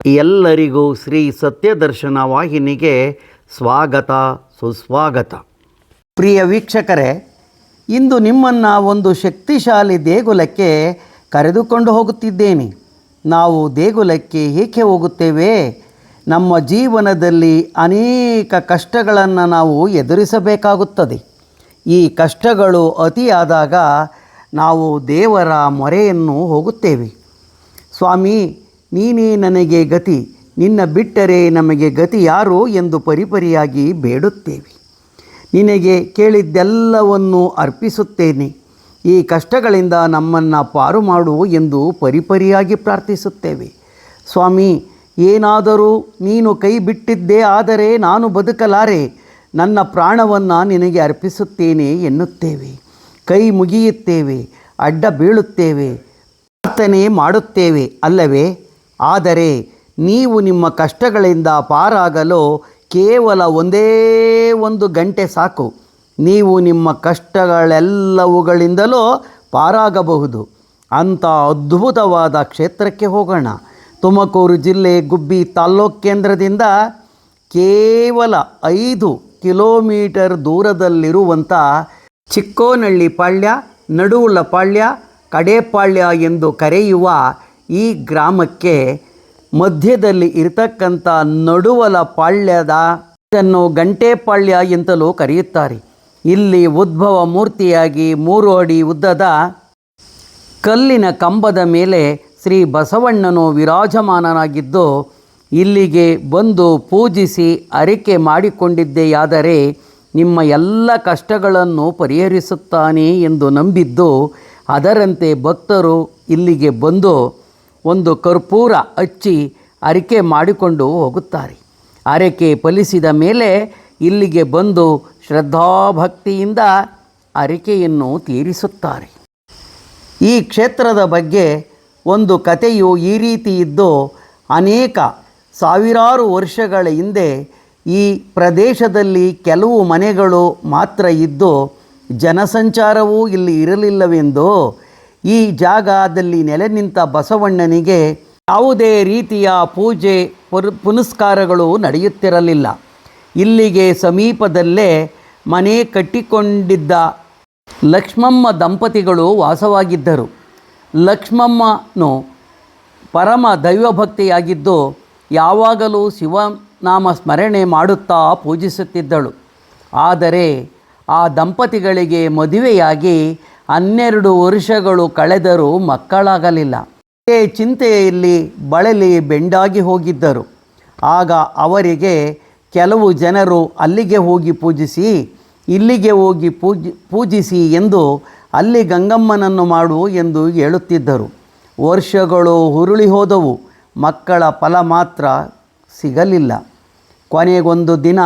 ಎಲ್ಲರಿಗೂ ಶ್ರೀ ಸತ್ಯದರ್ಶನ ವಾಹಿನಿಗೆ ಸ್ವಾಗತ ಸುಸ್ವಾಗತ. ಪ್ರಿಯ ವೀಕ್ಷಕರೇ, ಇಂದು ನಿಮ್ಮನ್ನು ಒಂದು ಶಕ್ತಿಶಾಲಿ ದೇಗುಲಕ್ಕೆ ಕರೆದುಕೊಂಡು ಹೋಗುತ್ತಿದ್ದೇನೆ. ನಾವು ದೇಗುಲಕ್ಕೆ ಏಕೆ ಹೋಗುತ್ತೇವೆ? ನಮ್ಮ ಜೀವನದಲ್ಲಿ ಅನೇಕ ಕಷ್ಟಗಳನ್ನು ನಾವು ಎದುರಿಸಬೇಕಾಗುತ್ತದೆ. ಈ ಕಷ್ಟಗಳು ಅತಿಯಾದಾಗ ನಾವು ದೇವರ ಮೊರೆಯನ್ನು ಹೋಗುತ್ತೇವೆ. ಸ್ವಾಮಿ, ನೀನೇ ನನಗೆ ಗತಿ, ನಿನ್ನ ಬಿಟ್ಟರೆ ನಮಗೆ ಗತಿ ಯಾರು ಎಂದು ಪರಿಪರಿಯಾಗಿ ಬೇಡುತ್ತೇವೆ. ನಿನಗೆ ಕೇಳಿದ್ದೆಲ್ಲವನ್ನು ಅರ್ಪಿಸುತ್ತೇನೆ. ಈ ಕಷ್ಟಗಳಿಂದ ನಮ್ಮನ್ನು ಪಾರು ಮಾಡು ಎಂದು ಪರಿಪರಿಯಾಗಿ ಪ್ರಾರ್ಥಿಸುತ್ತೇವೆ. ಸ್ವಾಮಿ, ಏನಾದರೂ ನೀನು ಕೈ ಬಿಟ್ಟಿದ್ದೇ ಆದರೆ ನಾನು ಬದುಕಲಾರೆ, ನನ್ನ ಪ್ರಾಣವನ್ನು ನಿನಗೆ ಅರ್ಪಿಸುತ್ತೇನೆ ಎನ್ನುತ್ತೇವೆ. ಕೈ ಮುಗಿಯುತ್ತೇವೆ, ಅಡ್ಡ ಬೀಳುತ್ತೇವೆ, ಪ್ರಾರ್ಥನೆ ಮಾಡುತ್ತೇವೆ ಅಲ್ಲವೇ? ಆದರೆ ನೀವು ನಿಮ್ಮ ಕಷ್ಟಗಳಿಂದ ಪಾರಾಗಲು ಕೇವಲ ಒಂದೇ ಒಂದು ಗಂಟೆ ಸಾಕು. ನೀವು ನಿಮ್ಮ ಕಷ್ಟಗಳೆಲ್ಲವುಗಳಿಂದಲೂ ಪಾರಾಗಬಹುದು. ಅಂಥ ಅದ್ಭುತವಾದ ಕ್ಷೇತ್ರಕ್ಕೆ ಹೋಗೋಣ. ತುಮಕೂರು ಜಿಲ್ಲೆ ಗುಬ್ಬಿ ತಾಲ್ಲೂಕು ಕೇಂದ್ರದಿಂದ ಕೇವಲ 5 ಕಿಲೋಮೀಟರ್ ದೂರದಲ್ಲಿರುವಂಥ ಚಿಕ್ಕೋನಹಳ್ಳಿ ಪಾಳ್ಯ, ನಡುವುಲಪಾಳ್ಯ, ಕಡೇಪಾಳ್ಯ ಎಂದು ಕರೆಯುವ ಈ ಗ್ರಾಮಕ್ಕೆ ಮಧ್ಯದಲ್ಲಿ ಇರತಕ್ಕಂಥ ನಡುವಲಪಾಳ್ಯದ ಇದನ್ನು ಗಂಟೆಪಾಳ್ಯ ಎಂತಲೂ ಕರೆಯುತ್ತಾರೆ. ಇಲ್ಲಿ ಉದ್ಭವ ಮೂರ್ತಿಯಾಗಿ 3 ಅಡಿ ಉದ್ದದ ಕಲ್ಲಿನ ಕಂಬದ ಮೇಲೆ ಶ್ರೀ ಬಸವಣ್ಣನು ವಿರಾಜಮಾನನಾಗಿದ್ದು, ಇಲ್ಲಿಗೆ ಬಂದು ಪೂಜಿಸಿ ಹರಕೆ ಮಾಡಿಕೊಂಡಿದ್ದೆಯಾದರೆ ನಿಮ್ಮ ಎಲ್ಲ ಕಷ್ಟಗಳನ್ನು ಪರಿಹರಿಸುತ್ತಾನೆ ಎಂದು ನಂಬಿದ್ದು, ಅದರಂತೆ ಭಕ್ತರು ಇಲ್ಲಿಗೆ ಬಂದು ಒಂದು ಕರ್ಪೂರ ಹಚ್ಚಿ ಹರಕೆ ಮಾಡಿಕೊಂಡು ಹೋಗುತ್ತಾರೆ. ಹರಕೆ ಫಲಿಸಿದ ಮೇಲೆ ಇಲ್ಲಿಗೆ ಬಂದು ಶ್ರದ್ಧಾಭಕ್ತಿಯಿಂದ ಹರಕೆಯನ್ನು ತೀರಿಸುತ್ತಾರೆ. ಈ ಕ್ಷೇತ್ರದ ಬಗ್ಗೆ ಒಂದು ಕಥೆಯು ಈ ರೀತಿ ಇದ್ದು, ಅನೇಕ ಸಾವಿರಾರು ವರ್ಷಗಳ ಹಿಂದೆ ಈ ಪ್ರದೇಶದಲ್ಲಿ ಕೆಲವು ಮನೆಗಳು ಮಾತ್ರ ಇದ್ದು ಜನಸಂಚಾರವೂ ಇಲ್ಲಿ ಇರಲಿಲ್ಲವೆಂದು ಈ ಜಾಗದಲ್ಲಿ ನೆಲೆ ನಿಂತ ಬಸವಣ್ಣನಿಗೆ ಯಾವುದೇ ರೀತಿಯ ಪೂಜೆ ಪುನಸ್ಕಾರಗಳು ನಡೆಯುತ್ತಿರಲಿಲ್ಲ. ಇಲ್ಲಿಗೆ ಸಮೀಪದಲ್ಲೇ ಮನೆ ಕಟ್ಟಿಕೊಂಡಿದ್ದ ಲಕ್ಷ್ಮಮ್ಮ ದಂಪತಿಗಳು ವಾಸವಾಗಿದ್ದರು. ಲಕ್ಷ್ಮಮ್ಮನು ಪರಮ ದೈವಭಕ್ತಿಯಾಗಿದ್ದು ಯಾವಾಗಲೂ ಶಿವನಾಮ ಸ್ಮರಣೆ ಮಾಡುತ್ತಾ ಪೂಜಿಸುತ್ತಿದ್ದಳು. ಆದರೆ ಆ ದಂಪತಿಗಳಿಗೆ ಮದುವೆಯಾಗಿ 12 ವರ್ಷಗಳು ಕಳೆದರೂ ಮಕ್ಕಳಾಗಲಿಲ್ಲ. ಚಿಂತೆಯಲ್ಲಿ ಬಳಲಿ ಬೆಂಡಾಗಿ ಹೋಗಿದ್ದರು. ಆಗ ಅವರಿಗೆ ಕೆಲವು ಜನರು ಅಲ್ಲಿಗೆ ಹೋಗಿ ಪೂಜಿಸಿ, ಇಲ್ಲಿಗೆ ಹೋಗಿ ಪೂಜಿಸಿ ಎಂದು ಅಲ್ಲಿ ಗಂಗಮ್ಮನನ್ನು ಮಾಡು ಎಂದು ಹೇಳುತ್ತಿದ್ದರು. ವರ್ಷಗಳು ಹುರುಳಿ ಹೋದವು, ಮಕ್ಕಳ ಫಲ ಮಾತ್ರ ಸಿಗಲಿಲ್ಲ. ಕೊನೆಗೊಂದು ದಿನ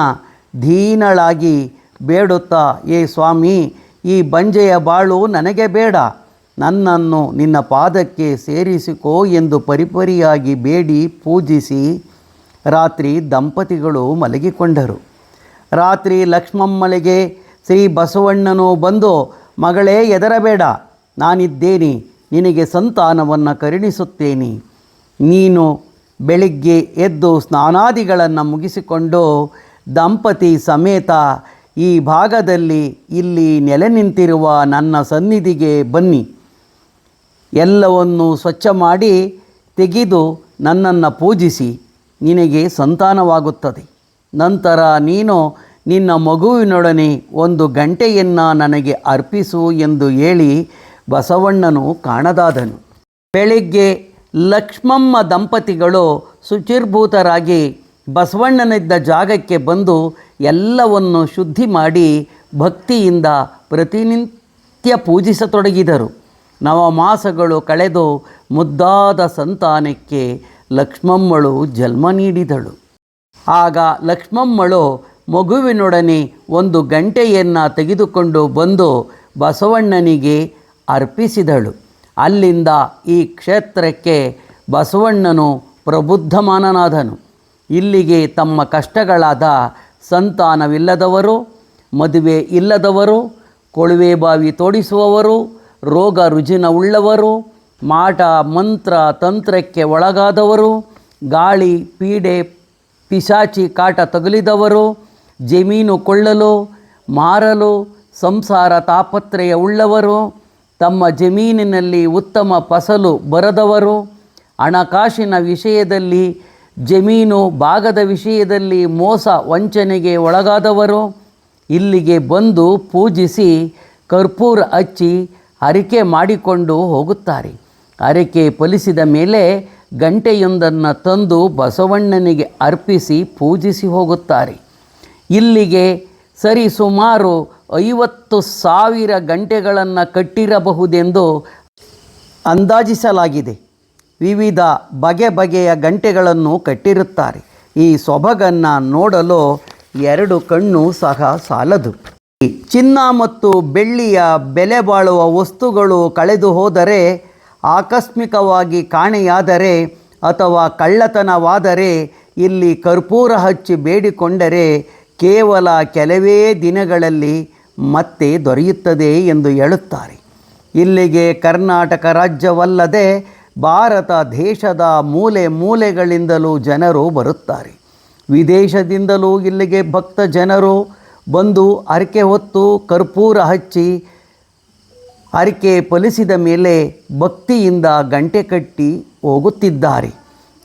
ದೀನಳಾಗಿ ಬೇಡುತ್ತಾ, ಏ ಸ್ವಾಮಿ, ಈ ಬಂಜೆಯ ಬಾಳು ನನಗೆ ಬೇಡ, ನನ್ನನ್ನು ನಿನ್ನ ಪಾದಕ್ಕೆ ಸೇರಿಸಿಕೋ ಎಂದು ಪರಿಪರಿಯಾಗಿ ಬೇಡಿ ಪೂಜಿಸಿ ರಾತ್ರಿ ದಂಪತಿಗಳು ಮಲಗಿಕೊಂಡರು. ರಾತ್ರಿ ಲಕ್ಷ್ಮಮ್ಮಳಿಗೆ ಶ್ರೀ ಬಸವಣ್ಣನು ಬಂದು, ಮಗಳೇ ಹೆದರಬೇಡ, ನಾನಿದ್ದೇನೆ, ನಿನಗೆ ಸಂತಾನವನ್ನು ಕರುಣಿಸುತ್ತೇನೆ. ನೀನು ಬೆಳಿಗ್ಗೆ ಎದ್ದು ಸ್ನಾನಾದಿಗಳನ್ನು ಮುಗಿಸಿಕೊಂಡು ದಂಪತಿ ಸಮೇತ ಈ ಭಾಗದಲ್ಲಿ ಇಲ್ಲಿ ನೆಲೆ ನಿಂತಿರುವ ನನ್ನ ಸನ್ನಿಧಿಗೆ ಬನ್ನಿ. ಎಲ್ಲವನ್ನು ಸ್ವಚ್ಛ ಮಾಡಿ ತೆಗೆದು ನನ್ನನ್ನು ಪೂಜಿಸಿ, ನಿನಗೆ ಸಂತಾನವಾಗುತ್ತದೆ. ನಂತರ ನೀನು ನಿನ್ನ ಮಗುವಿನೊಡನೆ 1 ಗಂಟೆಯನ್ನು ನನಗೆ ಅರ್ಪಿಸು ಎಂದು ಹೇಳಿ ಬಸವಣ್ಣನು ಕಾಣದಾದನು. ಬೆಳಿಗ್ಗೆ ಲಕ್ಷ್ಮಮ್ಮ ದಂಪತಿಗಳು ಶುಚಿರ್ಭೂತರಾಗಿ ಬಸವಣ್ಣನಿದ್ದ ಜಾಗಕ್ಕೆ ಬಂದು ಎಲ್ಲವನ್ನು ಶುದ್ಧಿ ಮಾಡಿ ಭಕ್ತಿಯಿಂದ ಪ್ರತಿನಿತ್ಯ ಪೂಜಿಸತೊಡಗಿದರು. ನವಮಾಸಗಳು ಕಳೆದು ಮುದ್ದಾದ ಸಂತಾನಕ್ಕೆ ಲಕ್ಷ್ಮಮ್ಮಳು ಜನ್ಮ ನೀಡಿದಳು. ಆಗ ಲಕ್ಷ್ಮಮ್ಮಳು ಮಗುವಿನೊಡನೆ 1 ಗಂಟೆಯನ್ನು ತೆಗೆದುಕೊಂಡು ಬಂದು ಬಸವಣ್ಣನಿಗೆ ಅರ್ಪಿಸಿದಳು. ಅಲ್ಲಿಂದ ಈ ಕ್ಷೇತ್ರಕ್ಕೆ ಬಸವಣ್ಣನು ಪ್ರಬುದ್ಧಮಾನನಾದನು. ಇಲ್ಲಿಗೆ ತಮ್ಮ ಕಷ್ಟಗಳಾದ ಸಂತಾನವಿಲ್ಲದವರು, ಮದುವೆ ಇಲ್ಲದವರು, ಕೊಳುವೆ ಬಾವಿ ತೋಡಿಸುವವರು, ರೋಗ ರುಜಿನ ಉಳ್ಳವರು, ಮಾಟ ಮಂತ್ರ ತಂತ್ರಕ್ಕೆ ಒಳಗಾದವರು, ಗಾಳಿ ಪೀಡೆ ಪಿಶಾಚಿ ಕಾಟ ತಗುಲಿದವರು, ಜಮೀನು ಕೊಳ್ಳಲು ಮಾರಲು ಸಂಸಾರ ತಾಪತ್ರಯ ಉಳ್ಳವರು, ತಮ್ಮ ಜಮೀನಿನಲ್ಲಿ ಉತ್ತಮ ಫಸಲು ಬರದವರು, ಹಣಕಾಸಿನ ವಿಷಯದಲ್ಲಿ ಜಮೀನು ಭಾಗದ ವಿಷಯದಲ್ಲಿ ಮೋಸ ವಂಚನೆಗೆ ಒಳಗಾದವರು ಇಲ್ಲಿಗೆ ಬಂದು ಪೂಜಿಸಿ ಕರ್ಪೂರ ಹಚ್ಚಿ ಹರಕೆ ಮಾಡಿಕೊಂಡು ಹೋಗುತ್ತಾರೆ. ಹರಕೆ ಫಲಿಸಿದ ಮೇಲೆ ಗಂಟೆಯೊಂದನ್ನು ತಂದು ಬಸವಣ್ಣನಿಗೆ ಅರ್ಪಿಸಿ ಪೂಜಿಸಿ ಹೋಗುತ್ತಾರೆ. ಇಲ್ಲಿಗೆ ಸರಿಸುಮಾರು 50,000 ಗಂಟೆಗಳನ್ನು ಕಟ್ಟಿರಬಹುದೆಂದು ಅಂದಾಜಿಸಲಾಗಿದೆ. ವಿವಿಧ ಬಗೆಯ ಗಂಟೆಗಳನ್ನು ಕಟ್ಟಿರುತ್ತಾರೆ. ಈ ಸೊಬಗನ್ನು ನೋಡಲು 2 ಕಣ್ಣು ಸಹ ಸಾಲದು. ಚಿನ್ನ ಮತ್ತು ಬೆಳ್ಳಿಯ ಬೆಲೆ ಬಾಳುವ ವಸ್ತುಗಳು ಕಳೆದು ಹೋದರೆ, ಆಕಸ್ಮಿಕವಾಗಿ ಕಾಣೆಯಾದರೆ ಅಥವಾ ಕಳ್ಳತನವಾದರೆ ಇಲ್ಲಿ ಕರ್ಪೂರ ಹಚ್ಚಿ ಬೇಡಿಕೊಂಡರೆ ಕೇವಲ ಕೆಲವೇ ದಿನಗಳಲ್ಲಿ ಮತ್ತೆ ದೊರೆಯುತ್ತದೆ ಎಂದು ಹೇಳುತ್ತಾರೆ. ಇಲ್ಲಿಗೆ ಕರ್ನಾಟಕ ರಾಜ್ಯವಲ್ಲದೆ ಭಾರತ ದೇಶದ ಮೂಲೆ ಮೂಲೆಗಳಿಂದಲೂ ಜನರು ಬರುತ್ತಾರೆ. ವಿದೇಶದಿಂದಲೂ ಇಲ್ಲಿಗೆ ಭಕ್ತ ಜನರು ಬಂದು ಹರಕೆ ಹೊತ್ತು ಕರ್ಪೂರ ಹಚ್ಚಿ ಹರಕೆ ಫಲಿಸಿದ ಮೇಲೆ ಭಕ್ತಿಯಿಂದ ಗಂಟೆ ಕಟ್ಟಿ ಹೋಗುತ್ತಿದ್ದಾರೆ.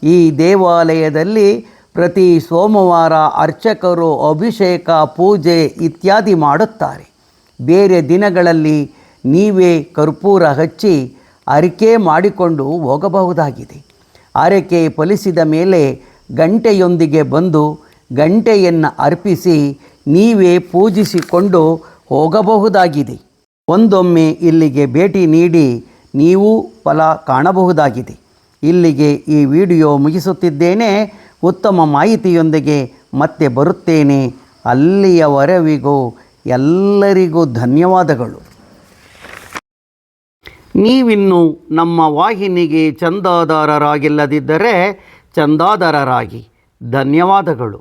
ಈ ದೇವಾಲಯದಲ್ಲಿ ಪ್ರತಿ ಸೋಮವಾರ ಅರ್ಚಕರು ಅಭಿಷೇಕ ಪೂಜೆ ಇತ್ಯಾದಿ ಮಾಡುತ್ತಾರೆ. ಬೇರೆ ದಿನಗಳಲ್ಲಿ ನೀವೇ ಕರ್ಪೂರ ಹಚ್ಚಿ ಹರಕೆ ಮಾಡಿಕೊಂಡು ಹೋಗಬಹುದಾಗಿದೆ. ಹರಕೆ ಫಲಿಸಿದ ಮೇಲೆ ಗಂಟೆಯೊಂದಿಗೆ ಬಂದು ಗಂಟೆಯನ್ನು ಅರ್ಪಿಸಿ ನೀವೇ ಪೂಜಿಸಿಕೊಂಡು ಹೋಗಬಹುದಾಗಿದೆ. ಒಂದೊಮ್ಮೆ ಇಲ್ಲಿಗೆ ಭೇಟಿ ನೀಡಿ ನೀವು ಫಲ ಕಾಣಬಹುದಾಗಿದೆ. ಇಲ್ಲಿಗೆ ಈ ವಿಡಿಯೋ ಮುಗಿಸುತ್ತಿದ್ದೇನೆ. ಉತ್ತಮ ಮಾಹಿತಿಯೊಂದಿಗೆ ಮತ್ತೆ ಬರುತ್ತೇನೆ. ಅಲ್ಲಿಯವರೆವಿಗೂ ಎಲ್ಲರಿಗೂ ಧನ್ಯವಾದಗಳು. ನೀವಿನ್ನು ನಮ್ಮ ವಾಹಿನಿಗೆ ಚಂದಾದಾರರಾಗಿಲ್ಲದಿದ್ದರೆ ಚಂದಾದಾರರಾಗಿ. ಧನ್ಯವಾದಗಳು.